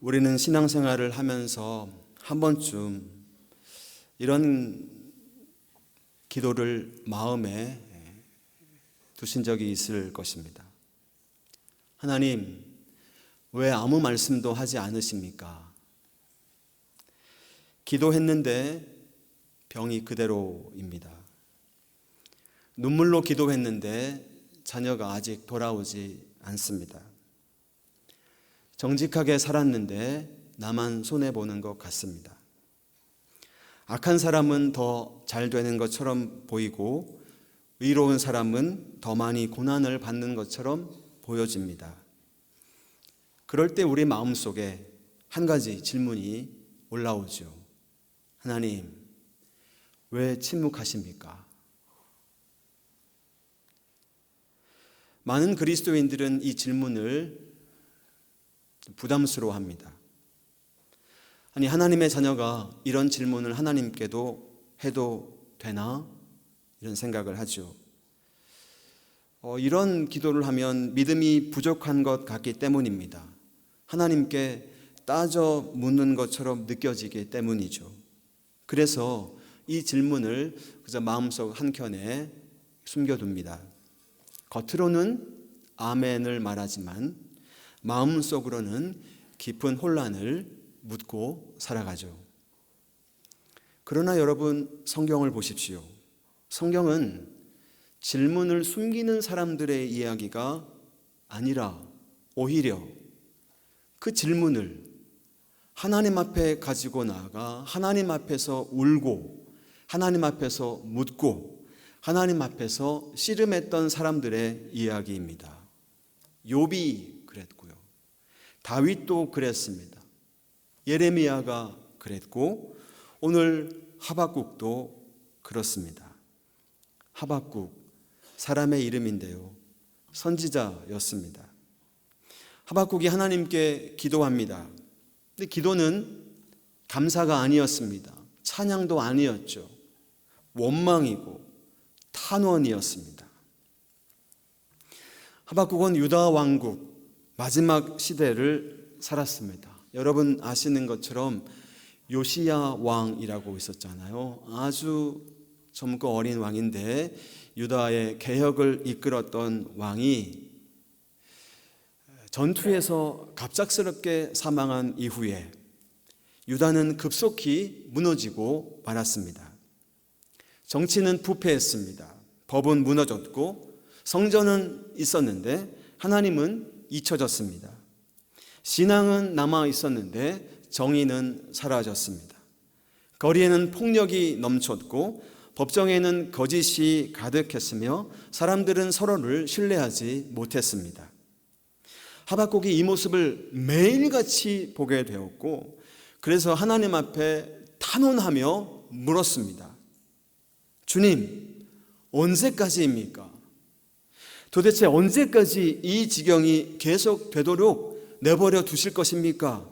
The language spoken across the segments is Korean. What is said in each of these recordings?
우리는 신앙생활을 하면서 한 번쯤 이런 기도를 마음에 두신 적이 있을 것입니다. 하나님, 왜 아무 말씀도 하지 않으십니까? 기도했는데 병이 그대로입니다. 눈물로 기도했는데 자녀가 아직 돌아오지 않습니다. 정직하게 살았는데 나만 손해보는 것 같습니다. 악한 사람은 더 잘 되는 것처럼 보이고 의로운 사람은 더 많이 고난을 받는 것처럼 보여집니다. 그럴 때 우리 마음속에 한 가지 질문이 올라오죠. 하나님, 왜 침묵하십니까? 많은 그리스도인들은 이 질문을 부담스러워합니다. 아니, 하나님의 자녀가 이런 질문을 하나님께도 해도 되나? 이런 생각을 하죠. 이런 기도를 하면 믿음이 부족한 것 같기 때문입니다. 하나님께 따져 묻는 것처럼 느껴지기 때문이죠. 그래서 이 질문을 그저 마음속 한켠에 숨겨둡니다. 겉으로는 아멘을 말하지만 마음속으로는 깊은 혼란을 묻고 살아가죠. 그러나 여러분, 성경을 보십시오. 성경은 질문을 숨기는 사람들의 이야기가 아니라 오히려 그 질문을 하나님 앞에 가지고 나아가 하나님 앞에서 울고 하나님 앞에서 묻고 하나님 앞에서 씨름했던 사람들의 이야기입니다. 욥이 그랬고요. 다윗도 그랬습니다. 예레미야가 그랬고 오늘 하박국도 그렇습니다. 하박국, 사람의 이름인데요, 선지자였습니다. 하박국이 하나님께 기도합니다. 근데 기도는 감사가 아니었습니다. 찬양도 아니었죠. 원망이고 탄원이었습니다. 하박국은 유다 왕국 마지막 시대를 살았습니다. 여러분 아시는 것처럼 요시야 왕이라고 있었잖아요. 아주 젊고 어린 왕인데 유다의 개혁을 이끌었던 왕이 전투에서 갑작스럽게 사망한 이후에 유다는 급속히 무너지고 말았습니다. 정치는 부패했습니다. 법은 무너졌고 성전은 있었는데 하나님은 잊혀졌습니다. 신앙은 남아 있었는데 정의는 사라졌습니다. 거리에는 폭력이 넘쳤고 법정에는 거짓이 가득했으며 사람들은 서로를 신뢰하지 못했습니다. 하박국이 이 모습을 매일같이 보게 되었고 그래서 하나님 앞에 탄원하며 물었습니다. 주님, 언제까지입니까? 도대체 언제까지 이 지경이 계속 되도록 내버려 두실 것입니까?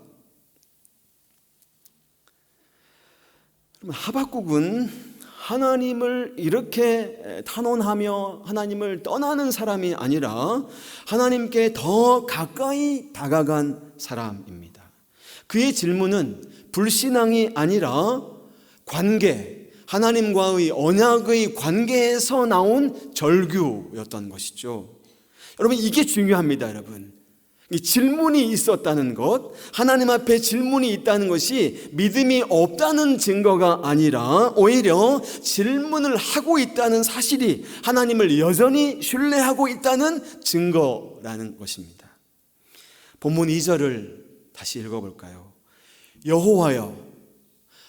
하박국은 하나님을 이렇게 탄원하며 하나님을 떠나는 사람이 아니라 하나님께 더 가까이 다가간 사람입니다. 그의 질문은 불신앙이 아니라 관계, 하나님과의 언약의 관계에서 나온 절규였던 것이죠. 여러분, 이게 중요합니다. 여러분, 이 질문이 있었다는 것, 하나님 앞에 질문이 있다는 것이 믿음이 없다는 증거가 아니라 오히려 질문을 하고 있다는 사실이 하나님을 여전히 신뢰하고 있다는 증거라는 것입니다. 본문 2절을 다시 읽어볼까요? 여호와여,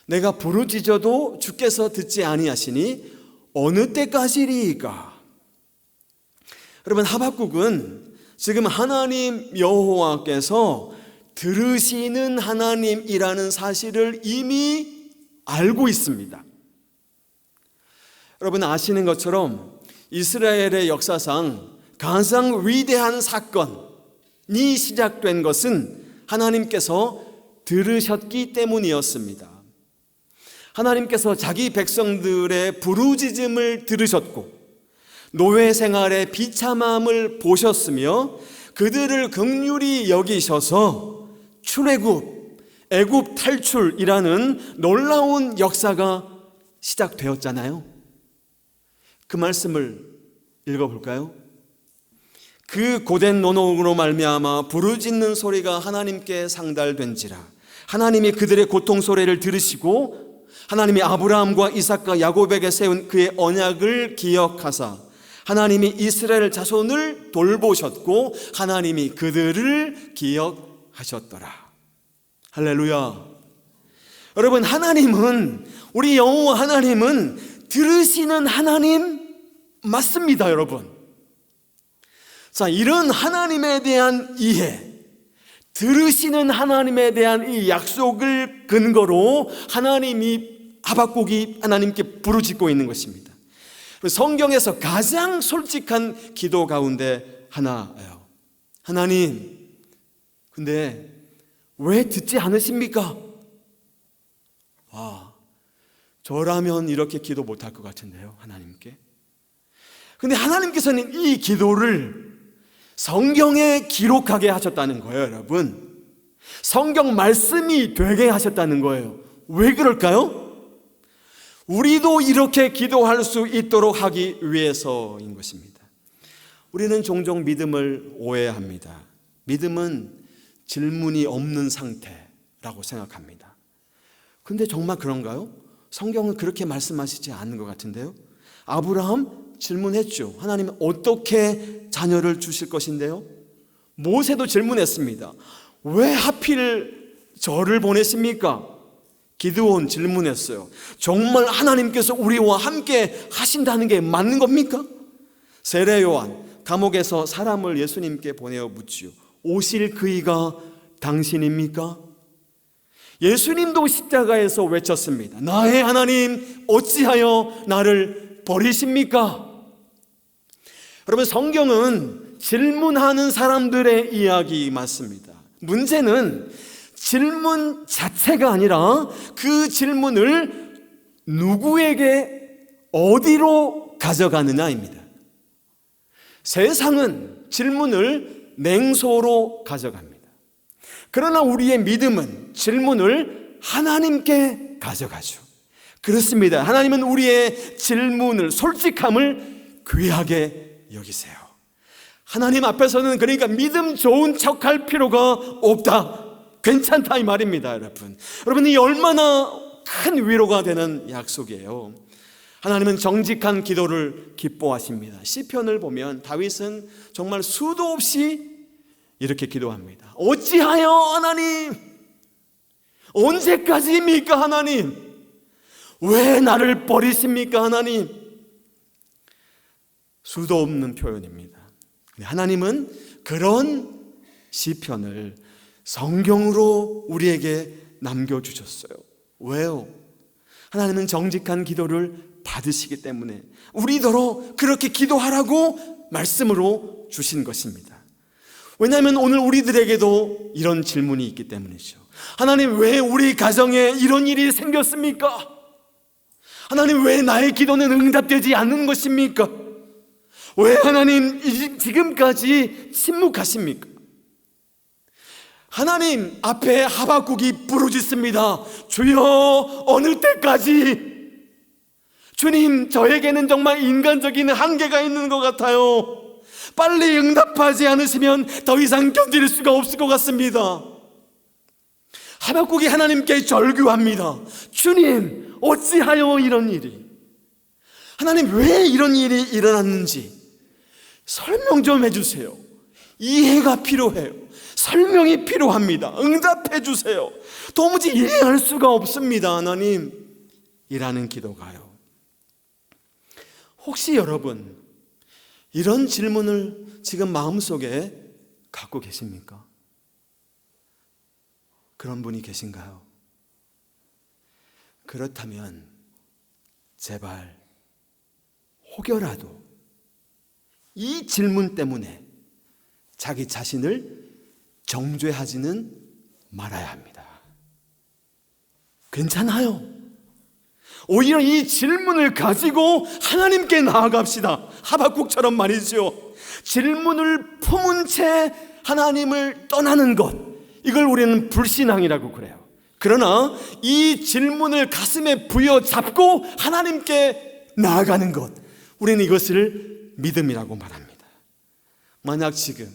내가 부르짖어도 주께서 듣지 아니하시니 어느 때까지리이까? 여러분, 하박국은 지금 하나님 여호와께서 들으시는 하나님이라는 사실을 이미 알고 있습니다. 여러분 아시는 것처럼 이스라엘의 역사상 가장 위대한 사건이 시작된 것은 하나님께서 들으셨기 때문이었습니다. 하나님께서 자기 백성들의 부르짖음을 들으셨고 노예 생활의 비참함을 보셨으며 그들을 긍휼히 여기셔서 출애굽, 애굽 탈출이라는 놀라운 역사가 시작되었잖아요. 그 말씀을 읽어볼까요? 그 고된 노동으로 말미암아 부르짖는 소리가 하나님께 상달된지라. 하나님이 그들의 고통 소리를 들으시고 하나님이 아브라함과 이삭과 야곱에게 세운 그의 언약을 기억하사 하나님이 이스라엘 자손을 돌보셨고 하나님이 그들을 기억하셨더라. 할렐루야. 여러분, 하나님은, 우리 여호와 하나님은 들으시는 하나님 맞습니다, 여러분. 자, 이런 하나님에 대한 이해, 들으시는 하나님에 대한 이 약속을 근거로 하박국이 하나님께 부르짖고 있는 것입니다. 성경에서 가장 솔직한 기도 가운데 하나예요. 하나님, 근데 왜 듣지 않으십니까? 저라면 이렇게 기도 못할 것 같은데요, 하나님께. 근데 하나님께서는 이 기도를 성경에 기록하게 하셨다는 거예요, 여러분. 성경 말씀이 되게 하셨다는 거예요. 왜 그럴까요? 우리도 이렇게 기도할 수 있도록 하기 위해서인 것입니다. 우리는 종종 믿음을 오해합니다. 믿음은 질문이 없는 상태라고 생각합니다. 근데 정말 그런가요? 성경은 그렇게 말씀하시지 않는 것 같은데요. 아브라함 질문했죠. 하나님은 어떻게 자녀를 주실 것인데요? 모세도 질문했습니다. 왜 하필 저를 보내십니까? 기드온 질문했어요. 정말 하나님께서 우리와 함께 하신다는 게 맞는 겁니까? 세례 요한 감옥에서 사람을 예수님께 보내어 묻지요. 오실 그이가 당신입니까? 예수님도 십자가에서 외쳤습니다. 나의 하나님 어찌하여 나를 버리십니까? 여러분, 성경은 질문하는 사람들의 이야기 맞습니다. 문제는 질문 자체가 아니라 그 질문을 누구에게 어디로 가져가느냐입니다. 세상은 질문을 냉소로 가져갑니다. 그러나 우리의 믿음은 질문을 하나님께 가져가죠. 그렇습니다. 하나님은 우리의 질문을, 솔직함을 귀하게 여기세요. 하나님 앞에서는 그러니까 믿음 좋은 척할 필요가 없다, 괜찮다, 이 말입니다, 여러분. 여러분, 이 얼마나 큰 위로가 되는 약속이에요. 하나님은 정직한 기도를 기뻐하십니다. 시편을 보면 다윗은 정말 수도 없이 이렇게 기도합니다. 어찌하여 하나님, 언제까지입니까 하나님? 왜 나를 버리십니까 하나님? 수도 없는 표현입니다. 하나님은 그런 시편을 성경으로 우리에게 남겨주셨어요. 왜요? 하나님은 정직한 기도를 받으시기 때문에 우리더러 그렇게 기도하라고 말씀으로 주신 것입니다. 왜냐하면 오늘 우리들에게도 이런 질문이 있기 때문이죠. 하나님, 왜 우리 가정에 이런 일이 생겼습니까? 하나님, 왜 나의 기도는 응답되지 않는 것입니까? 왜 하나님 지금까지 침묵하십니까? 하나님 앞에 하박국이 부르짖습니다. 주여, 어느 때까지? 주님, 저에게는 정말 인간적인 한계가 있는 것 같아요. 빨리 응답하지 않으시면 더 이상 견딜 수가 없을 것 같습니다. 하박국이 하나님께 절규합니다. 주님, 어찌하여 이런 일이? 하나님, 왜 이런 일이 일어났는지 설명 좀 해주세요. 이해가 필요해요. 설명이 필요합니다. 응답해 주세요. 도무지 이해할 수가 없습니다, 하나님. 이라는 기도가요. 혹시 여러분 이런 질문을 지금 마음속에 갖고 계십니까? 그런 분이 계신가요? 그렇다면 제발 혹여라도 이 질문 때문에 자기 자신을 정죄하지는 말아야 합니다. 괜찮아요. 오히려 이 질문을 가지고 하나님께 나아갑시다. 하박국처럼 말이죠. 질문을 품은 채 하나님을 떠나는 것, 이걸 우리는 불신앙이라고 그래요. 그러나 이 질문을 가슴에 부여잡고 하나님께 나아가는 것, 우리는 이것을 믿음이라고 말합니다. 만약 지금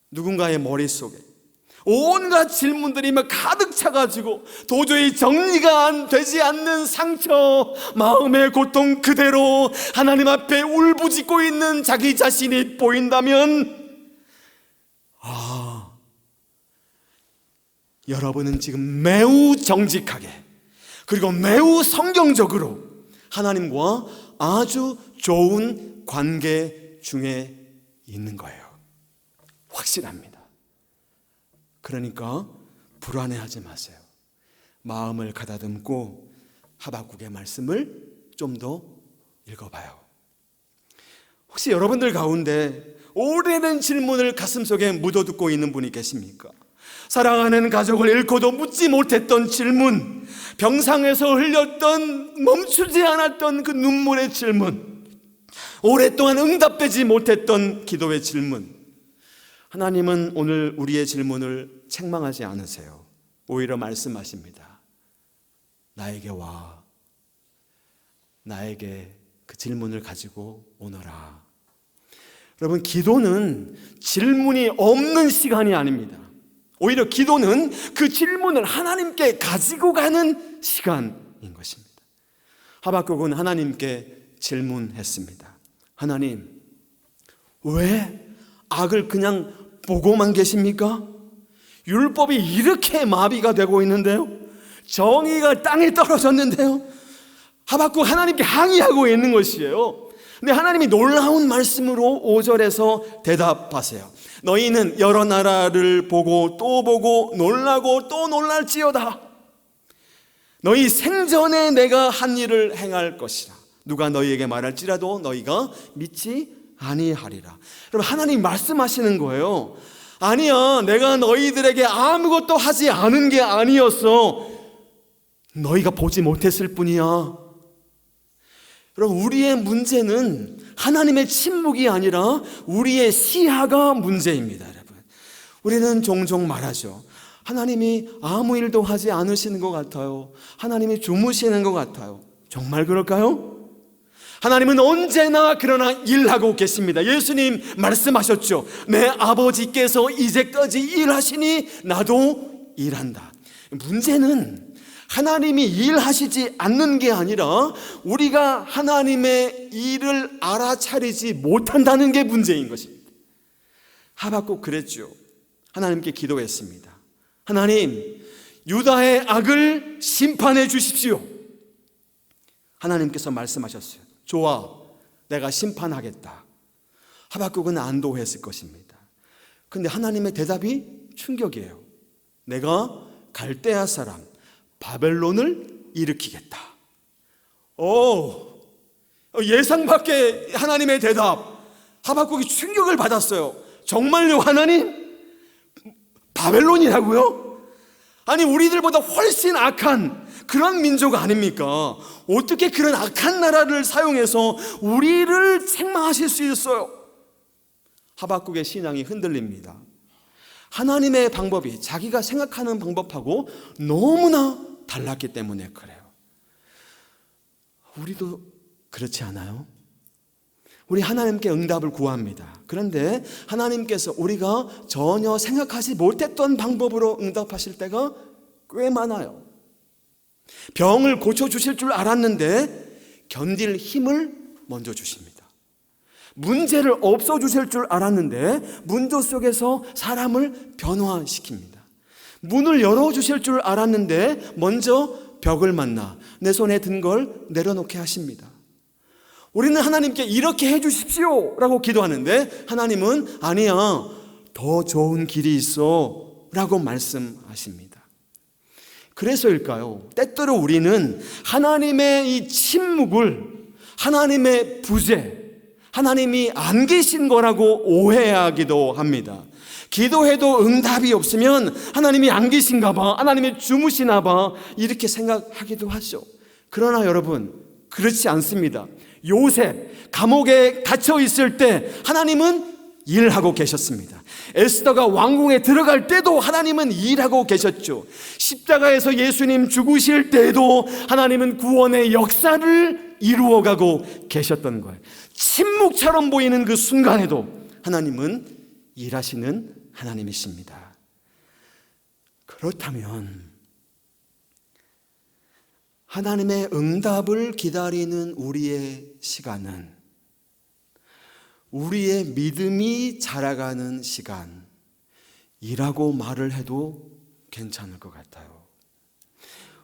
누군가의 머릿속에 온갖 질문들이 막 가득 차가지고 도저히 정리가 되지 않는 상처, 마음의 고통 그대로 하나님 앞에 울부짖고 있는 자기 자신이 보인다면, 여러분은 지금 매우 정직하게 그리고 매우 성경적으로 하나님과 아주 좋은 관계 중에 있는 거예요. 확실합니다. 그러니까 불안해하지 마세요. 마음을 가다듬고 하박국의 말씀을 좀 더 읽어봐요. 혹시 여러분들 가운데 오래된 질문을 가슴속에 묻어두고 있는 분이 계십니까? 사랑하는 가족을 잃고도 묻지 못했던 질문, 병상에서 흘렸던 멈추지 않았던 그 눈물의 질문, 오랫동안 응답되지 못했던 기도의 질문. 하나님은 오늘 우리의 질문을 책망하지 않으세요. 오히려 말씀하십니다. 나에게 와. 나에게 그 질문을 가지고 오너라. 여러분, 기도는 질문이 없는 시간이 아닙니다. 오히려 기도는 그 질문을 하나님께 가지고 가는 시간인 것입니다. 하박국은 하나님께 질문했습니다. 하나님, 왜 악을 그냥 보고만 계십니까? 율법이 이렇게 마비가 되고 있는데요, 정의가 땅에 떨어졌는데요, 하박국 하나님께 항의하고 있는 것이에요. 근데 하나님이 놀라운 말씀으로 5절에서 대답하세요. 너희는 여러 나라를 보고 또 보고 놀라고 또 놀랄지어다. 너희 생전에 내가 한 일을 행할 것이라. 누가 너희에게 말할지라도 너희가 믿지 아니하리라. 여러분, 하나님 말씀하시는 거예요. 아니야, 내가 너희들에게 아무것도 하지 않은 게 아니었어. 너희가 보지 못했을 뿐이야. 여러분, 우리의 문제는 하나님의 침묵이 아니라 우리의 시야가 문제입니다. 여러분, 우리는 종종 말하죠. 하나님이 아무 일도 하지 않으시는 것 같아요. 하나님이 주무시는 것 같아요. 정말 그럴까요? 하나님은 언제나 그러나 일하고 계십니다. 예수님 말씀하셨죠. 내 아버지께서 이제까지 일하시니 나도 일한다. 문제는 하나님이 일하시지 않는 게 아니라 우리가 하나님의 일을 알아차리지 못한다는 게 문제인 것입니다. 하박국 그랬죠. 하나님께 기도했습니다. 하나님, 유다의 악을 심판해 주십시오. 하나님께서 말씀하셨어요. 좋아, 내가 심판하겠다. 하박국은 안도했을 것입니다. 근데 하나님의 대답이 충격이에요. 내가 갈대아 사람 바벨론을 일으키겠다. 예상 밖의 하나님의 대답. 하박국이 충격을 받았어요. 정말요, 하나님? 바벨론이라고요? 아니, 우리들보다 훨씬 악한 그런 민족 아닙니까? 어떻게 그런 악한 나라를 사용해서 우리를 책망하실 수 있어요? 하박국의 신앙이 흔들립니다. 하나님의 방법이 자기가 생각하는 방법하고 너무나 달랐기 때문에 그래요. 우리도 그렇지 않아요? 우리 하나님께 응답을 구합니다. 그런데 하나님께서 우리가 전혀 생각하지 못했던 방법으로 응답하실 때가 꽤 많아요. 병을 고쳐주실 줄 알았는데 견딜 힘을 먼저 주십니다. 문제를 없어주실 줄 알았는데 문제 속에서 사람을 변화시킵니다. 문을 열어주실 줄 알았는데 먼저 벽을 만나 내 손에 든 걸 내려놓게 하십니다. 우리는 하나님께 이렇게 해주십시오 라고 기도하는데 하나님은 아니야, 더 좋은 길이 있어 라고 말씀하십니다. 그래서일까요? 때때로 우리는 하나님의 이 침묵을 하나님의 부재, 하나님이 안 계신 거라고 오해하기도 합니다. 기도해도 응답이 없으면 하나님이 안 계신가 봐, 하나님이 주무시나 봐, 이렇게 생각하기도 하죠. 그러나 여러분, 그렇지 않습니다. 요셉 감옥에 갇혀 있을 때 하나님은 일하고 계셨습니다. 에스더가 왕궁에 들어갈 때도 하나님은 일하고 계셨죠. 십자가에서 예수님 죽으실 때도 하나님은 구원의 역사를 이루어가고 계셨던 거예요. 침묵처럼 보이는 그 순간에도 하나님은 일하시는 하나님이십니다. 그렇다면 하나님의 응답을 기다리는 우리의 시간은 우리의 믿음이 자라가는 시간이라고 말을 해도 괜찮을 것 같아요.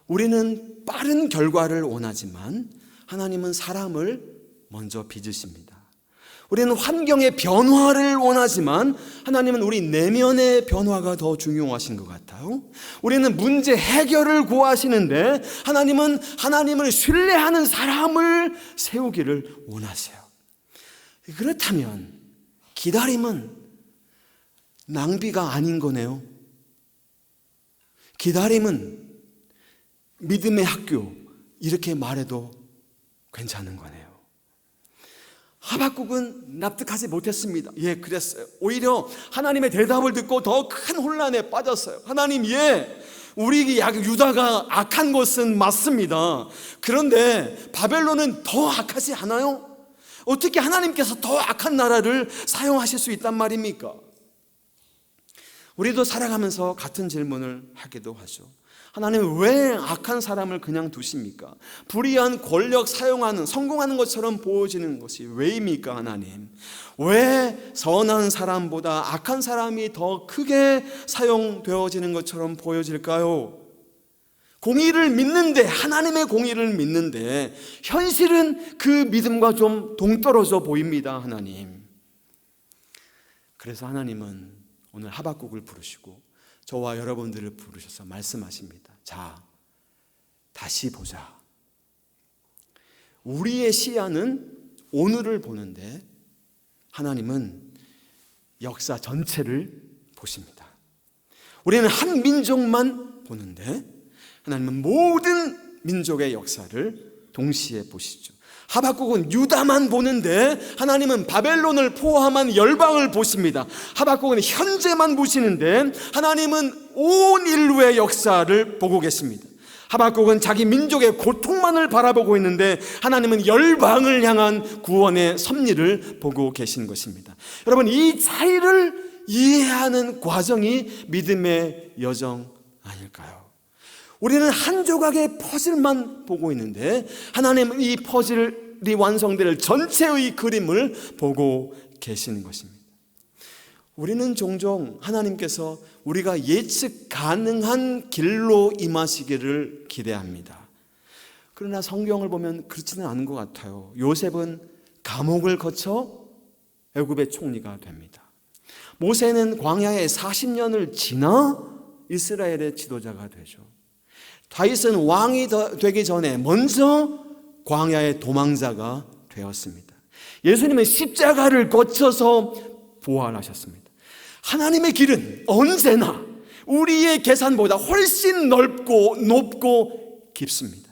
우리는 빠른 결과를 원하지만 하나님은 사람을 먼저 빚으십니다. 우리는 환경의 변화를 원하지만 하나님은 우리 내면의 변화가 더 중요하신 것 같아요. 우리는 문제 해결을 구하시는데 하나님은 하나님을 신뢰하는 사람을 세우기를 원하세요. 그렇다면 기다림은 낭비가 아닌 거네요. 기다림은 믿음의 학교, 이렇게 말해도 괜찮은 거네요. 하박국은 납득하지 못했습니다. 예, 그랬어요. 오히려 하나님의 대답을 듣고 더 큰 혼란에 빠졌어요. 하나님, 예, 우리 유다가 악한 것은 맞습니다. 그런데 바벨론은 더 악하지 않아요? 어떻게 하나님께서 더 악한 나라를 사용하실 수 있단 말입니까? 우리도 살아가면서 같은 질문을 하기도 하죠. 하나님은 왜 악한 사람을 그냥 두십니까? 불의한 권력 사용하는, 성공하는 것처럼 보여지는 것이 왜입니까, 하나님? 왜 선한 사람보다 악한 사람이 더 크게 사용되어지는 것처럼 보여질까요? 공의를 믿는데, 하나님의 공의를 믿는데 현실은 그 믿음과 좀 동떨어져 보입니다, 하나님. 그래서 하나님은 오늘 하박국을 부르시고 저와 여러분들을 부르셔서 말씀하십니다. 자, 다시 보자. 우리의 시야는 오늘을 보는데 하나님은 역사 전체를 보십니다. 우리는 한 민족만 보는데 하나님은 모든 민족의 역사를 동시에 보시죠. 하박국은 유다만 보는데 하나님은 바벨론을 포함한 열방을 보십니다. 하박국은 현재만 보시는데 하나님은 온 인류의 역사를 보고 계십니다. 하박국은 자기 민족의 고통만을 바라보고 있는데 하나님은 열방을 향한 구원의 섭리를 보고 계신 것입니다. 여러분, 이 차이를 이해하는 과정이 믿음의 여정 아닐까요? 우리는 한 조각의 퍼즐만 보고 있는데 하나님은 이 퍼즐이 완성될 전체의 그림을 보고 계시는 것입니다. 우리는 종종 하나님께서 우리가 예측 가능한 길로 임하시기를 기대합니다. 그러나 성경을 보면 그렇지는 않은 것 같아요. 요셉은 감옥을 거쳐 애굽의 총리가 됩니다. 모세는 광야에 40년을 지나 이스라엘의 지도자가 되죠. 다윗은 왕이 되기 전에 먼저 광야의 도망자가 되었습니다. 예수님은 십자가를 거쳐서 부활하셨습니다. 하나님의 길은 언제나 우리의 계산보다 훨씬 넓고 높고 깊습니다.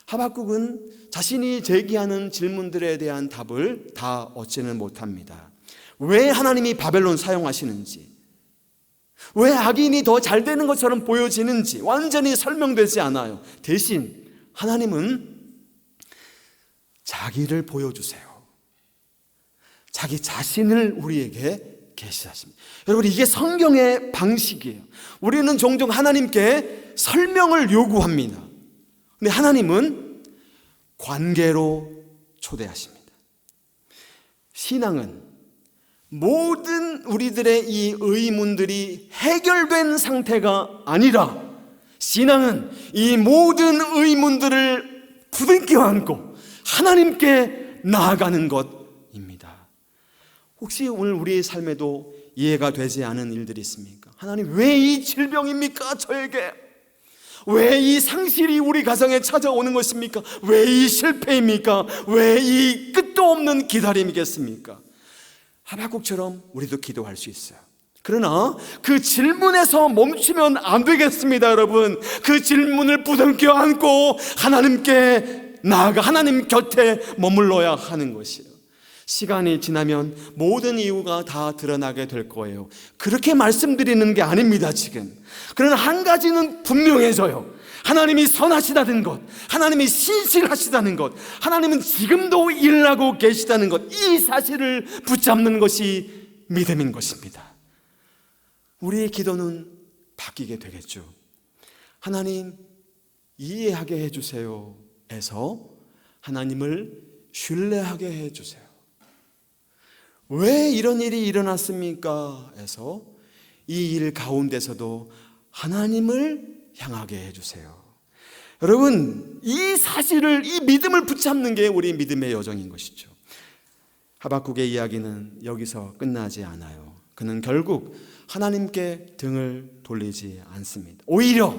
하박국은 자신이 제기하는 질문들에 대한 답을 다 얻지는 못합니다. 왜 하나님이 바벨론 사용하시는지, 왜 악인이 더 잘 되는 것처럼 보여지는지 완전히 설명되지 않아요. 대신 하나님은 자기를 보여주세요. 자기 자신을 우리에게 계시하십니다. 여러분, 이게 성경의 방식이에요. 우리는 종종 하나님께 설명을 요구합니다. 근데 하나님은 관계로 초대하십니다. 신앙은 모든 우리들의 이 의문들이 해결된 상태가 아니라 신앙은 이 모든 의문들을 부둥켜 안고 하나님께 나아가는 것입니다. 혹시 오늘 우리의 삶에도 이해가 되지 않은 일들이 있습니까? 하나님, 왜 이 질병입니까? 저에게 왜 이 상실이 우리 가정에 찾아오는 것입니까? 왜 이 실패입니까? 왜 이 끝도 없는 기다림이겠습니까? 하박국처럼 우리도 기도할 수 있어요. 그러나 그 질문에서 멈추면 안 되겠습니다, 여러분. 그 질문을 부둥켜 안고 하나님께 나아가 하나님 곁에 머물러야 하는 것이에요. 시간이 지나면 모든 이유가 다 드러나게 될 거예요. 그렇게 말씀드리는 게 아닙니다, 지금. 그러나 한 가지는 분명해져요. 하나님이 선하시다는 것, 하나님이 신실하시다는 것, 하나님은 지금도 일하고 계시다는 것, 이 사실을 붙잡는 것이 믿음인 것입니다. 우리의 기도는 바뀌게 되겠죠. 하나님, 이해하게 해주세요 에서 하나님을 신뢰하게 해주세요. 왜 이런 일이 일어났습니까? 에서 이 일 가운데서도 하나님을 향하게 해주세요. 여러분, 이 사실을, 이 믿음을 붙잡는 게 우리 믿음의 여정인 것이죠. 하박국의 이야기는 여기서 끝나지 않아요. 그는 결국 하나님께 등을 돌리지 않습니다. 오히려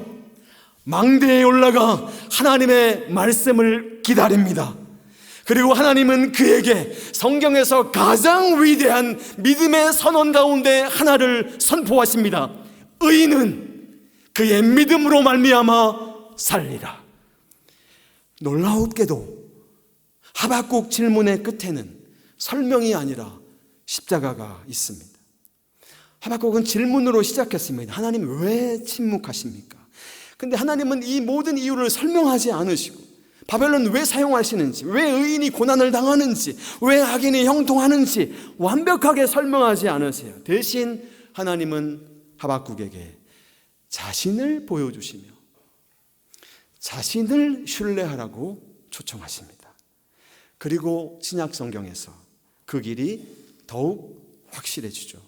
망대에 올라가 하나님의 말씀을 기다립니다. 그리고 하나님은 그에게 성경에서 가장 위대한 믿음의 선언 가운데 하나를 선포하십니다. 의인은 그의 믿음으로 말미암아 살리라. 놀라웠게도 하박국 질문의 끝에는 설명이 아니라 십자가가 있습니다. 하박국은 질문으로 시작했습니다. 하나님, 왜 침묵하십니까? 근데 하나님은 이 모든 이유를 설명하지 않으시고, 바벨론 왜 사용하시는지, 왜 의인이 고난을 당하는지, 왜 악인이 형통하는지 완벽하게 설명하지 않으세요. 대신 하나님은 하박국에게 자신을 보여주시며 자신을 신뢰하라고 초청하십니다. 그리고 신약 성경에서 그 길이 더욱 확실해지죠.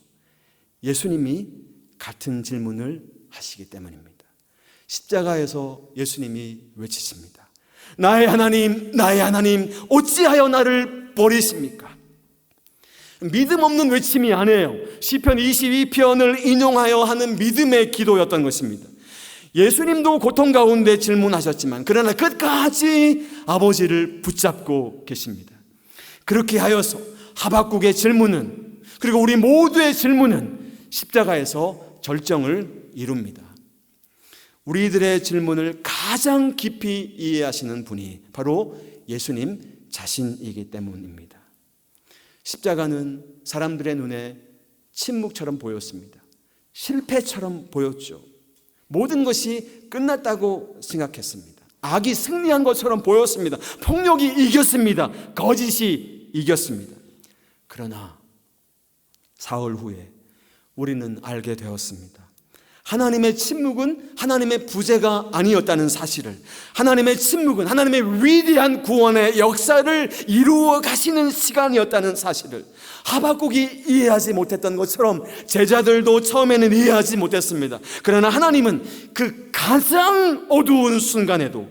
예수님이 같은 질문을 하시기 때문입니다. 십자가에서 예수님이 외치십니다. 나의 하나님, 나의 하나님, 어찌하여 나를 버리십니까? 믿음 없는 외침이 아니에요. 시편 22편을 인용하여 하는 믿음의 기도였던 것입니다. 예수님도 고통 가운데 질문하셨지만 그러나 끝까지 아버지를 붙잡고 계십니다. 그렇게 하여서 하박국의 질문은, 그리고 우리 모두의 질문은 십자가에서 절정을 이룹니다. 우리들의 질문을 가장 깊이 이해하시는 분이 바로 예수님 자신이기 때문입니다. 십자가는 사람들의 눈에 침묵처럼 보였습니다. 실패처럼 보였죠. 모든 것이 끝났다고 생각했습니다. 악이 승리한 것처럼 보였습니다. 폭력이 이겼습니다. 거짓이 이겼습니다. 그러나 사흘 후에 우리는 알게 되었습니다. 하나님의 침묵은 하나님의 부재가 아니었다는 사실을, 하나님의 침묵은 하나님의 위대한 구원의 역사를 이루어 가시는 시간이었다는 사실을 하박국이 이해하지 못했던 것처럼 제자들도 처음에는 이해하지 못했습니다. 그러나 하나님은 그 가장 어두운 순간에도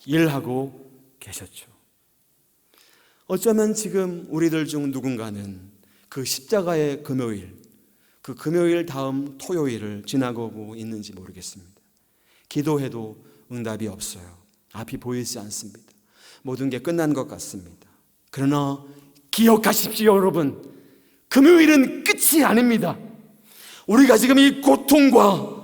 일하고 계셨죠. 어쩌면 지금 우리들 중 누군가는 그 십자가의 금요일, 그 금요일 다음 토요일을 지나가고 있는지 모르겠습니다. 기도해도 응답이 없어요. 앞이 보이지 않습니다. 모든 게 끝난 것 같습니다. 그러나 기억하십시오, 여러분. 금요일은 끝이 아닙니다. 우리가 지금 이 고통과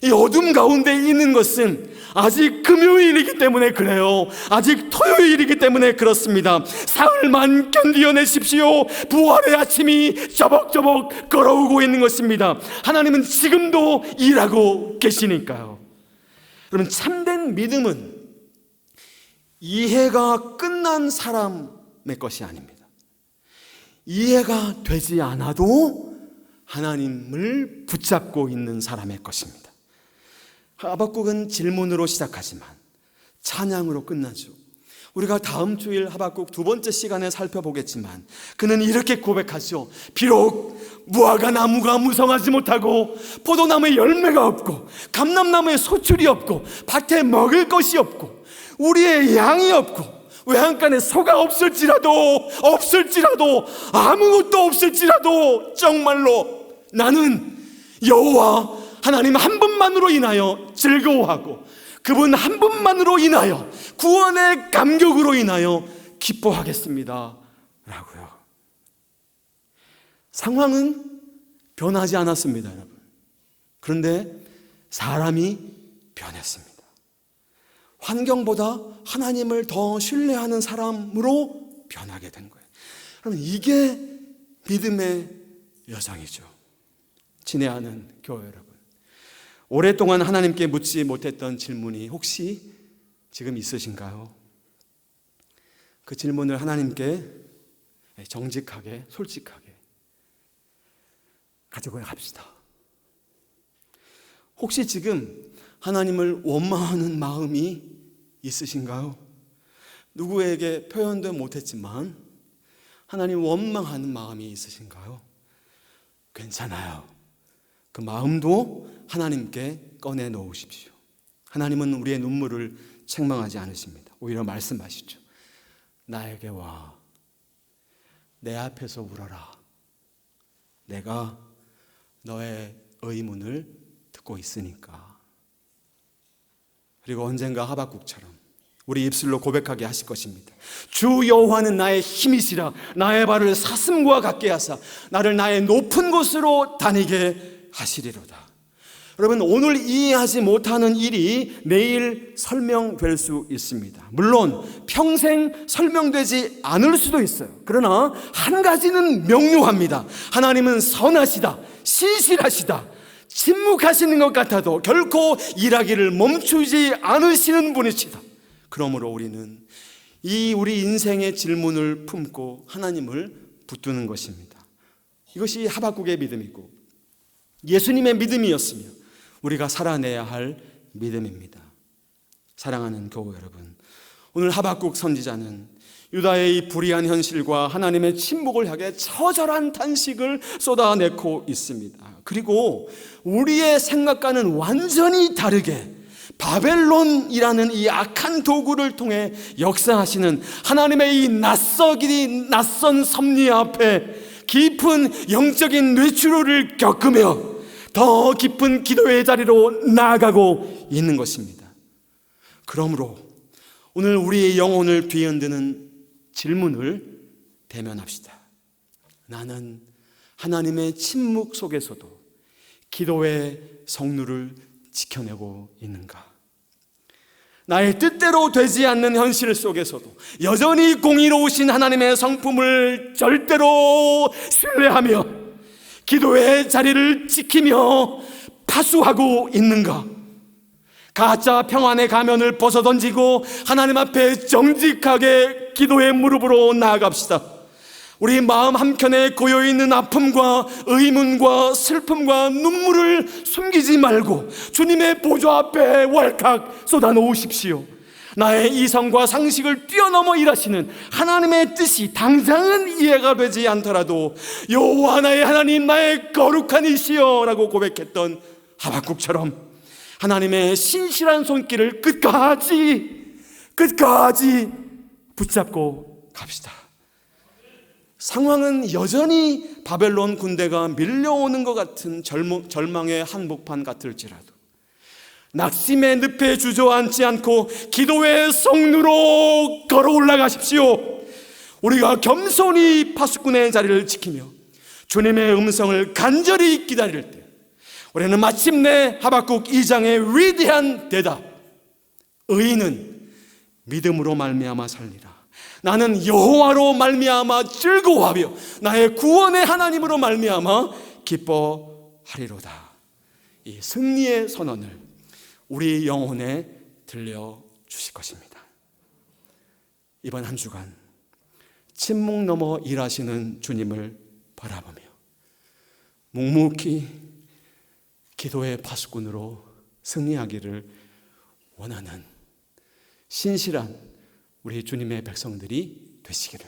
이 어둠 가운데 있는 것은 아직 금요일이기 때문에 그래요. 아직 토요일이기 때문에 그렇습니다. 사흘만 견디어내십시오. 부활의 아침이 저벅저벅 걸어오고 있는 것입니다. 하나님은 지금도 일하고 계시니까요. 여러분, 참된 믿음은 이해가 끝난 사람의 것이 아닙니다. 이해가 되지 않아도 하나님을 붙잡고 있는 사람의 것입니다. 하박국은 질문으로 시작하지만 찬양으로 끝나죠. 우리가 다음 주일 하박국 두 번째 시간에 살펴보겠지만 그는 이렇게 고백하죠. 비록 무화과 나무가 무성하지 못하고 포도나무에 열매가 없고 감람나무에 소출이 없고 밭에 먹을 것이 없고 우리의 양이 없고 외양간에 소가 없을지라도 아무것도 없을지라도 정말로 나는 여호와 하나님 한 분만으로 인하여 즐거워하고 그분 한 분만으로 인하여 구원의 감격으로 인하여 기뻐하겠습니다 라고요. 상황은 변하지 않았습니다, 여러분. 그런데 사람이 변했습니다. 환경보다 하나님을 더 신뢰하는 사람으로 변하게 된 거예요. 여러분, 이게 믿음의 여정이죠. 친애하는 교회 여러분, 오랫동안 하나님께 묻지 못했던 질문이 혹시 지금 있으신가요? 그 질문을 하나님께 정직하게, 솔직하게 가지고 갑시다. 혹시 지금 하나님을 원망하는 마음이 있으신가요? 누구에게 표현도 못했지만 하나님 원망하는 마음이 있으신가요? 괜찮아요. 그 마음도 하나님께 꺼내 놓으십시오. 하나님은 우리의 눈물을 책망하지 않으십니다. 오히려 말씀하시죠. 나에게 와, 내 앞에서 울어라. 내가 너의 의문을 듣고 있으니까. 그리고 언젠가 하박국처럼 우리 입술로 고백하게 하실 것입니다. 주 여호와는 나의 힘이시라. 나의 발을 사슴과 같게 하사 나를 나의 높은 곳으로 다니게 하시리로다. 여러분, 오늘 이해하지 못하는 일이 내일 설명될 수 있습니다. 물론 평생 설명되지 않을 수도 있어요. 그러나 한 가지는 명료합니다. 하나님은 선하시다, 신실하시다. 침묵하시는 것 같아도 결코 일하기를 멈추지 않으시는 분이시다. 그러므로 우리는 이 우리 인생의 질문을 품고 하나님을 붙드는 것입니다. 이것이 하박국의 믿음이고 예수님의 믿음이었으며 우리가 살아내야 할 믿음입니다. 사랑하는 교회 여러분, 오늘 하박국 선지자는 유다의 이 불의한 현실과 하나님의 침묵을 향해 처절한 탄식을 쏟아내고 있습니다. 그리고 우리의 생각과는 완전히 다르게 바벨론이라는 이 악한 도구를 통해 역사하시는 하나님의 이 낯선 섭리 앞에 깊은 영적인 뇌출혈을 겪으며 더 깊은 기도의 자리로 나아가고 있는 것입니다. 그러므로 오늘 우리의 영혼을 뒤흔드는 질문을 대면합시다. 나는 하나님의 침묵 속에서도 기도의 성루를 지켜내고 있는가? 나의 뜻대로 되지 않는 현실 속에서도 여전히 공의로우신 하나님의 성품을 절대로 신뢰하며 기도의 자리를 지키며 파수하고 있는가? 가짜 평안의 가면을 벗어던지고 하나님 앞에 정직하게 기도의 무릎으로 나아갑시다. 우리 마음 한켠에 고여있는 아픔과 의문과 슬픔과 눈물을 숨기지 말고 주님의 보좌 앞에 왈칵 쏟아놓으십시오. 나의 이성과 상식을 뛰어넘어 일하시는 하나님의 뜻이 당장은 이해가 되지 않더라도 여호와 나의 하나님, 나의 거룩한 이시여 라고 고백했던 하박국처럼 하나님의 신실한 손길을 끝까지 붙잡고 갑시다. 상황은 여전히 바벨론 군대가 밀려오는 것 같은 절망의 한복판 같을지라도 낙심의 늪에 주저앉지 않고 기도의 성루로 걸어 올라가십시오. 우리가 겸손히 파수꾼의 자리를 지키며 주님의 음성을 간절히 기다릴 때 우리는 마침내 하박국 2장의 위대한 대답, 의인은 믿음으로 말미암아 살리라. 나는 여호와로 말미암아 즐거워하며 나의 구원의 하나님으로 말미암아 기뻐하리로다. 이 승리의 선언을 우리 영혼에 들려주실 것입니다. 이번 한 주간 침묵 넘어 일하시는 주님을 바라보며 묵묵히 기도의 파수꾼으로 승리하기를 원하는 신실한 우리 주님의 백성들이 되시기를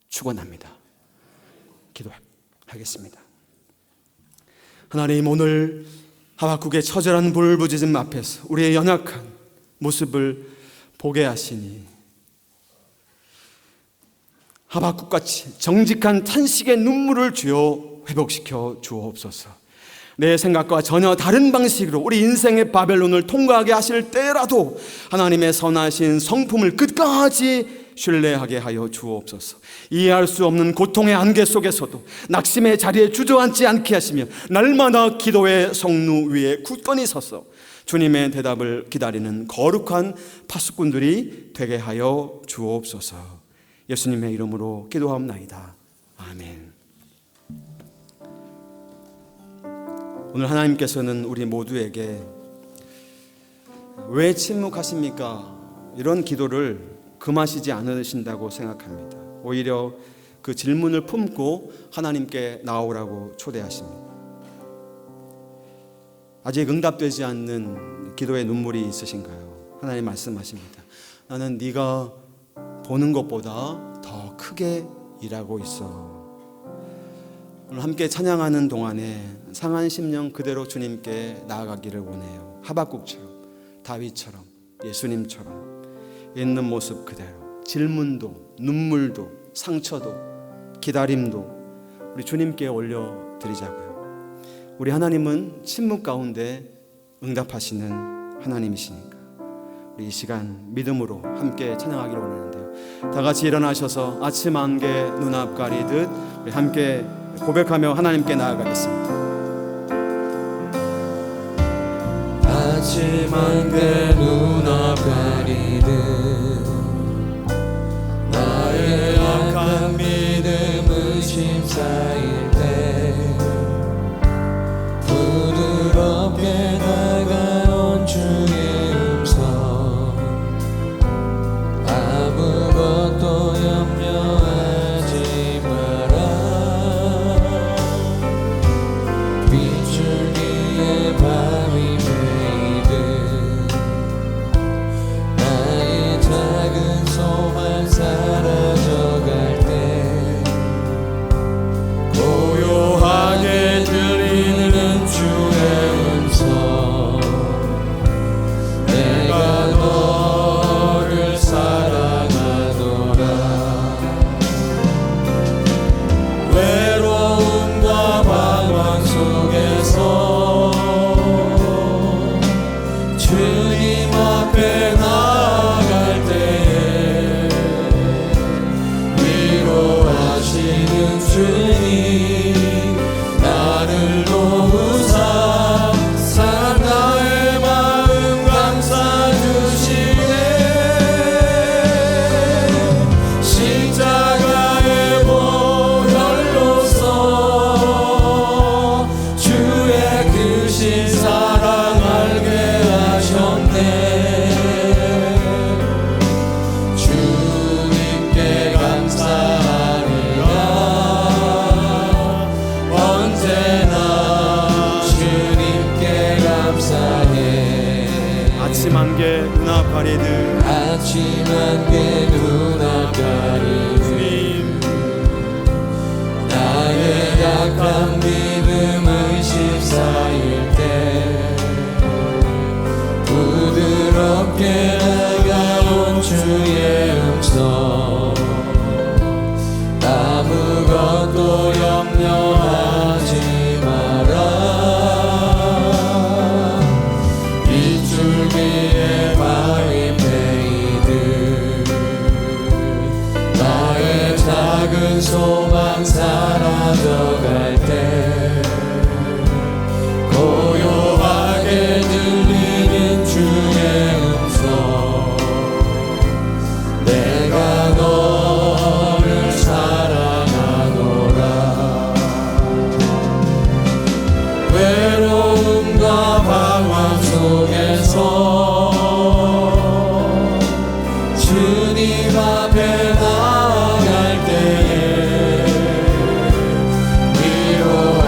축원합니다. 기도하겠습니다. 하나님, 오늘 하박국의 처절한 불부짖음 앞에서 우리의 연약한 모습을 보게 하시니 하박국같이 정직한 탄식의 눈물을 주어 회복시켜 주옵소서. 내 생각과 전혀 다른 방식으로 우리 인생의 바벨론을 통과하게 하실 때라도 하나님의 선하신 성품을 끝까지 신뢰하게 하여 주옵소서. 이해할 수 없는 고통의 안개 속에서도 낙심의 자리에 주저앉지 않게 하시며 날마다 기도의 성루 위에 굳건히 서서 주님의 대답을 기다리는 거룩한 파수꾼들이 되게 하여 주옵소서. 예수님의 이름으로 기도하옵나이다. 아멘. 오늘 하나님께서는 우리 모두에게 왜 침묵하십니까? 이런 기도를 금하시지 않으신다고 생각합니다. 오히려 그 질문을 품고 하나님께 나오라고 초대하십니다. 아직 응답되지 않는 기도의 눈물이 있으신가요? 하나님 말씀하십니다. 나는 네가 보는 것보다 더 크게 일하고 있어. 오늘 함께 찬양하는 동안에 상한 심령 그대로 주님께 나아가기를 원해요. 하박국처럼, 다윗처럼, 예수님처럼 있는 모습 그대로, 질문도, 눈물도, 상처도, 기다림도 우리 주님께 올려드리자고요. 우리 하나님은 침묵 가운데 응답하시는 하나님이시니까 우리 이 시간 믿음으로 함께 찬양하기를 원하는데요. 다 같이 일어나셔서 아침 안개 눈앞 가리듯 우리 함께 고백하며 하나님께 나아가겠습니다. 아침 안개 눈앞 가리듯 나의 약한 믿음은 심사일 때 부드럽게 다가온 주의 음성 아무것도 염려하지 마라 빗줄기에 밤이 베이듯 나의 작은 소망 사라져갈 때 고요하게 들리는 주의 음성 내가 너를 사랑하노라 외로움과 방황 속에서 주님 앞에 나아갈 때에 위로하시는 주님 나를 도우사 상한 나의 마음 감싸 주시네 십자가의 보혈로서 주의 크신 사랑 알게 하셨네 주님께 감사하리라 언제나 주님께 감사해 아침 안개 눈앞 가리듯 아침 안개 눈앞 가리듯 주님 나의 약한 믿음은 십사일 때 부드럽게 다가온 주의 음성 아무것도 염려하지 마라 빗줄기에 밤이 베이듯 나의 작은 소망 사라져갈 때 고요하게 들리는 주의 음성 내가 너를 사랑하노라 외로움과 방황 속에서 주님 앞에 나아갈 때에 위로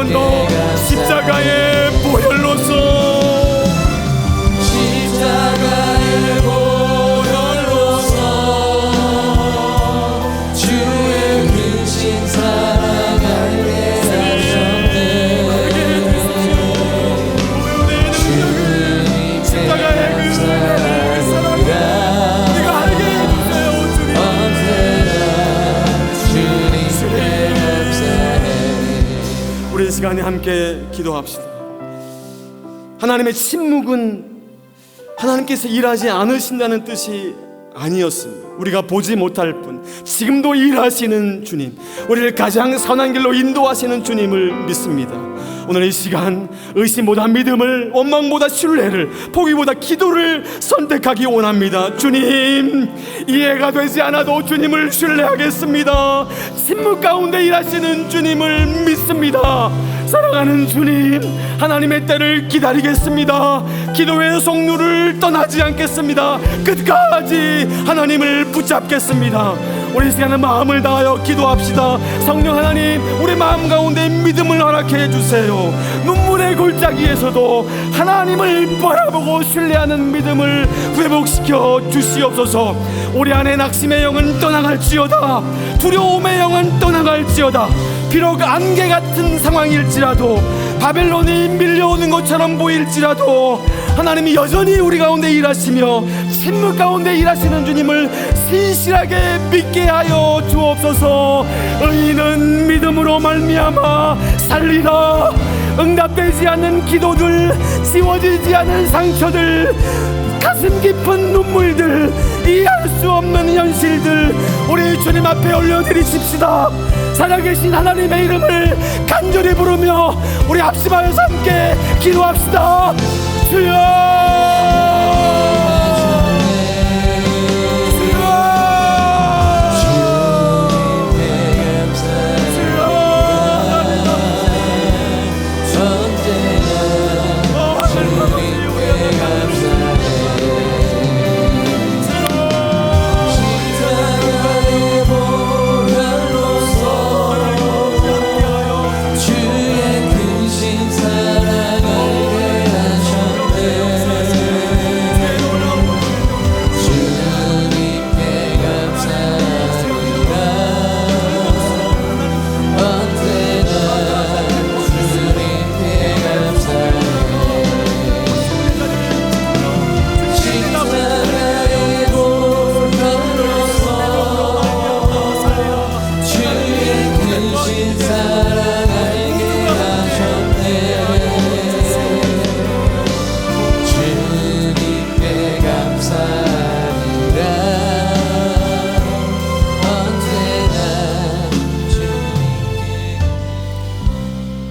번 더 십자가의 보혈로서 십자가의 보혈로서 주의 근신 사랑 알게 하셨네. 주님 십자가의 그 사랑을 우리가 알게 해주세요. 주님, 주님께 감사해. 우리 이 시간에 함께 기도합시다. 하나님의 침묵은 하나님께서 일하지 않으신다는 뜻이 아니었습니다. 우리가 보지 못할 뿐 지금도 일하시는 주님, 우리를 가장 선한 길로 인도하시는 주님을 믿습니다. 오늘 이 시간 의심보다 믿음을, 원망보다 신뢰를, 포기보다 기도를 선택하기 원합니다. 주님, 이해가 되지 않아도 주님을 신뢰하겠습니다. 침묵 가운데 일하시는 주님을 믿습니다. 사랑하는 주님, 하나님의 때를 기다리겠습니다. 기도의 속루를 떠나지 않겠습니다. 끝까지 하나님을 붙잡겠습니다. 우리 이 시간에 마음을 다하여 기도합시다. 성령 하나님, 우리 마음 가운데 믿음을 허락해 주세요. 눈물의 골짜기에서도 하나님을 바라보고 신뢰하는 믿음을 회복시켜 주시옵소서. 우리 안에 낙심의 영은 떠나갈지어다, 두려움의 영은 떠나갈지어다. 비록 안개 같은 상황일지라도, 바벨론이 밀려오는 것처럼 보일지라도 하나님이 여전히 우리 가운데 일하시며 침묵 가운데 일하시는 주님을 신실하게 믿게 하여 주옵소서. 의인은 믿음으로 말미암아 살리라. 응답되지 않는 기도들, 지워지지 않은 상처들, 가슴 깊은 눈물들, 이해할 수 없는 현실들 우리 주님 앞에 올려드리십시다. 살아계신 하나님의 이름을 간절히 부르며 우리 합심하여서 함께 기도합시다. 주여,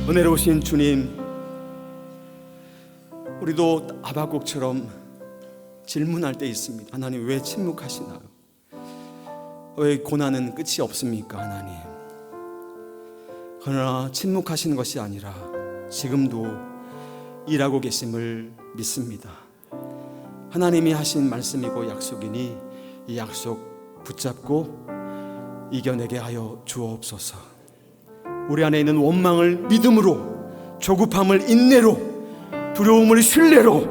은혜로우신 주님, 우리도 하박국처럼 질문할 때 있습니다. 하나님, 왜 침묵하시나요? 왜 고난은 끝이 없습니까? 하나님, 그러나 침묵하시는 것이 아니라 지금도 일하고 계심을 믿습니다. 하나님이 하신 말씀이고 약속이니 이 약속 붙잡고 이겨내게 하여 주옵소서. 우리 안에 있는 원망을 믿음으로, 조급함을 인내로, 두려움을 신뢰로,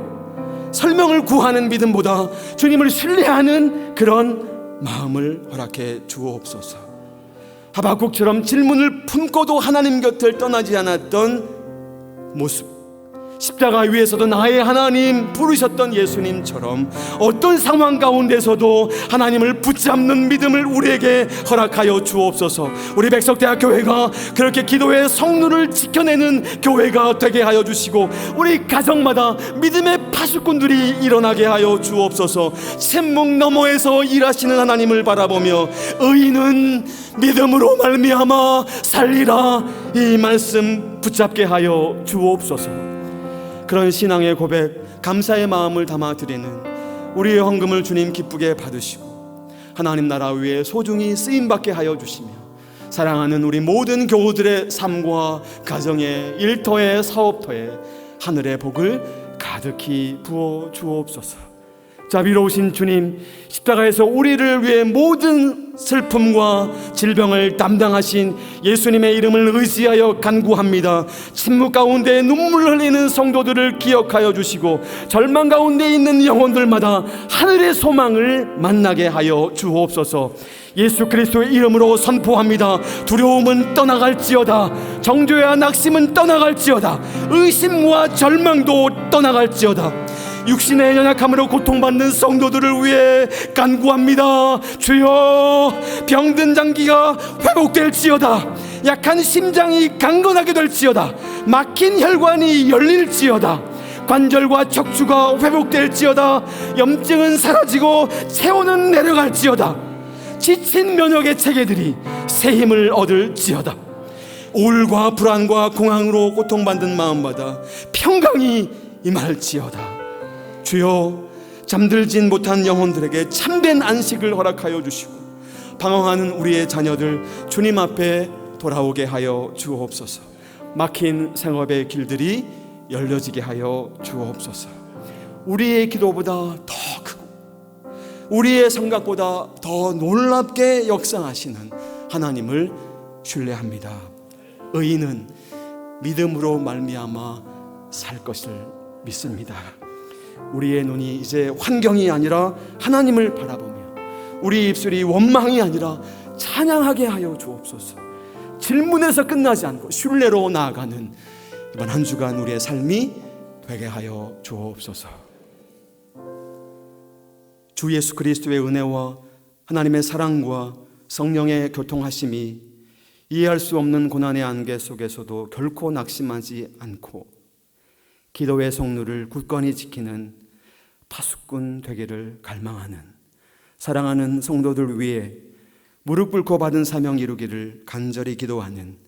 설명을 구하는 믿음보다 주님을 신뢰하는 그런 마음을 허락해 주옵소서. 하박국처럼 질문을 품고도 하나님 곁을 떠나지 않았던 모습, 십자가 위에서도 나의 하나님 부르셨던 예수님처럼 어떤 상황 가운데서도 하나님을 붙잡는 믿음을 우리에게 허락하여 주옵소서. 우리 백석대학교회가 그렇게 기도의 성루를 지켜내는 교회가 되게 하여 주시고, 우리 가정마다 믿음의 파수꾼들이 일어나게 하여 주옵소서. 침묵 너머에서 일하시는 하나님을 바라보며 의인은 믿음으로 말미암아 살리라, 이 말씀 붙잡게 하여 주옵소서. 그런 신앙의 고백, 감사의 마음을 담아 드리는 우리의 헌금을 주님 기쁘게 받으시고 하나님 나라 위에 소중히 쓰임받게 하여 주시며, 사랑하는 우리 모든 교우들의 삶과 가정의 일터의 사업터에 하늘의 복을 가득히 부어 주옵소서. 자비로우신 주님, 십자가에서 우리를 위해 모든 슬픔과 질병을 담당하신 예수님의 이름을 의지하여 간구합니다. 침묵 가운데 눈물 흘리는 성도들을 기억하여 주시고 절망 가운데 있는 영혼들마다 하늘의 소망을 만나게 하여 주옵소서. 예수 그리스도의 이름으로 선포합니다. 두려움은 떠나갈지어다. 정죄와 낙심은 떠나갈지어다. 의심과 절망도 떠나갈지어다. 육신의 연약함으로 고통받는 성도들을 위해 간구합니다. 주여, 병든 장기가 회복될지어다. 약한 심장이 강건하게 될지어다. 막힌 혈관이 열릴지어다. 관절과 척추가 회복될지어다. 염증은 사라지고 체온은 내려갈지어다. 지친 면역의 체계들이 새 힘을 얻을지어다. 우울과 불안과 공황으로 고통받는 마음마다 평강이 임할지어다. 주여, 잠들진 못한 영혼들에게 참된 안식을 허락하여 주시고 방황하는 우리의 자녀들 주님 앞에 돌아오게 하여 주옵소서. 막힌 생업의 길들이 열려지게 하여 주옵소서. 우리의 기도보다 더 크고 우리의 생각보다 더 놀랍게 역사하시는 하나님을 신뢰합니다. 의인은 믿음으로 말미암아 살 것을 믿습니다. 우리의 눈이 이제 환경이 아니라 하나님을 바라보며 우리 입술이 원망이 아니라 찬양하게 하여 주옵소서. 질문에서 끝나지 않고 신뢰로 나아가는 이번 한 주간 우리의 삶이 되게 하여 주옵소서. 주 예수 그리스도의 은혜와 하나님의 사랑과 성령의 교통하심이 이해할 수 없는 고난의 안개 속에서도 결코 낙심하지 않고 기도의 성루를 굳건히 지키는 파수꾼 되기를 갈망하는 사랑하는 성도들 위해 무릎 꿇고 받은 사명 이루기를 간절히 기도하는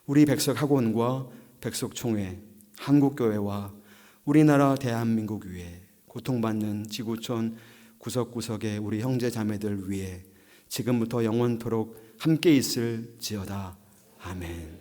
우리 백석학원과 백석총회, 한국교회와 우리나라 대한민국 위해 고통받는 지구촌 구석구석의 우리 형제 자매들 위해 지금부터 영원토록 함께 있을지어다. 아멘.